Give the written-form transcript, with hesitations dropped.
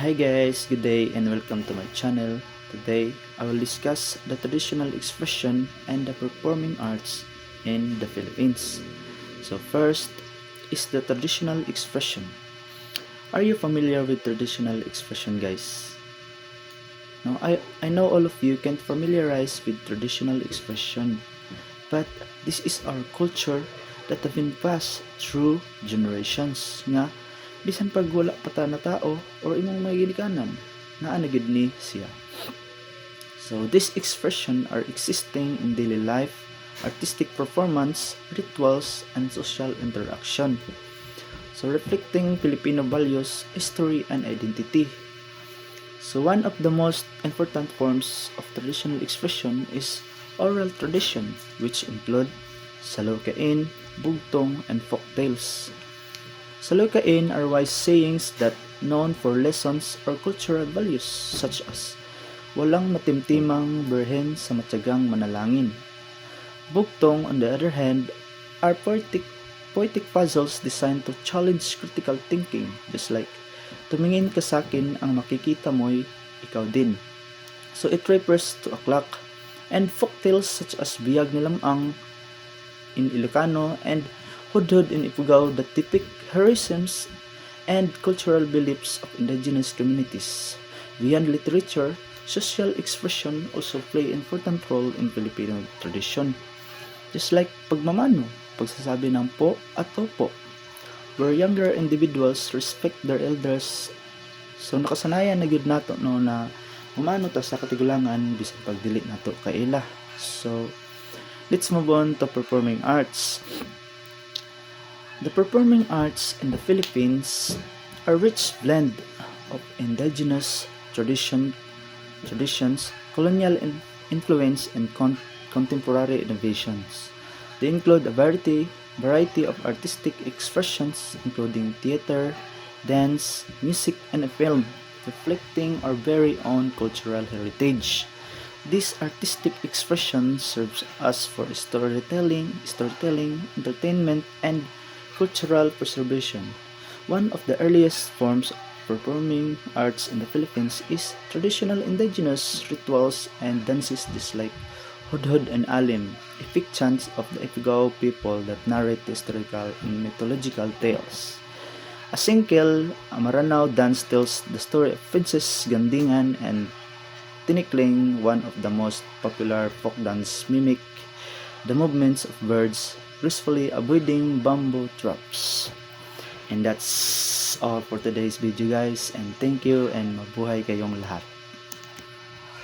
Hi guys, good day and welcome to my channel. Today, I will discuss the traditional expression and the performing arts in the Philippines. So first is the traditional expression. Are you familiar with traditional expression, guys? Now, I know all of you can familiarize with traditional expression, but this is our culture that have been passed through generations nga bisan pag wala pa ta na tao or imong may ginikanan naa na gid ni siya. So this expression are existing in daily life, artistic performance, rituals, and social interaction. So reflecting Filipino values, history, and identity. So one of the most important forms of traditional expression is oral tradition, which include salokain, bugtong, and folktales. Salokain are wise sayings that known for lessons or cultural values such as walang matimtimang birhen sa matyagang manalangin. Bugtong, on the other hand, are poetic puzzles designed to challenge critical thinking, just like tumingin ka sa akin, ang makikita mo'y ikaw din. So it refers to a clock. And folktales such as Biyag ni Lamang in Ilocano and Hudhud in Ifugao that depict heroisms and cultural beliefs of indigenous communities. Beyond literature, social expression also play important role in Filipino tradition. Just like pagmamano, pagsasabi ng po at opo, where younger individuals respect their elders. So nakasanayan na gyud nato no na mamano ta sa katigulangan bisan pagdili nato kay ila. So let's move on to performing arts. The performing arts in the Philippines are a rich blend of indigenous traditions, colonial influence, and contemporary innovations. They include a variety of artistic expressions, including theater, dance, music, and film, reflecting our very own cultural heritage. This artistic expression serves us for storytelling, entertainment, and cultural preservation. One of the earliest forms of performing arts in the Philippines is traditional indigenous rituals and dances just like Hudhud and Alim, epic chants of the Ifugao people that narrate historical and mythological tales. A Singkel, a Maranao dance tells the story of Princess Gandingan, and Tinikling, one of the most popular folk dance, mimic the movements of birds, gracefully avoiding bamboo traps. And that's all for today's video, guys, and thank you and mabuhay kayong lahat.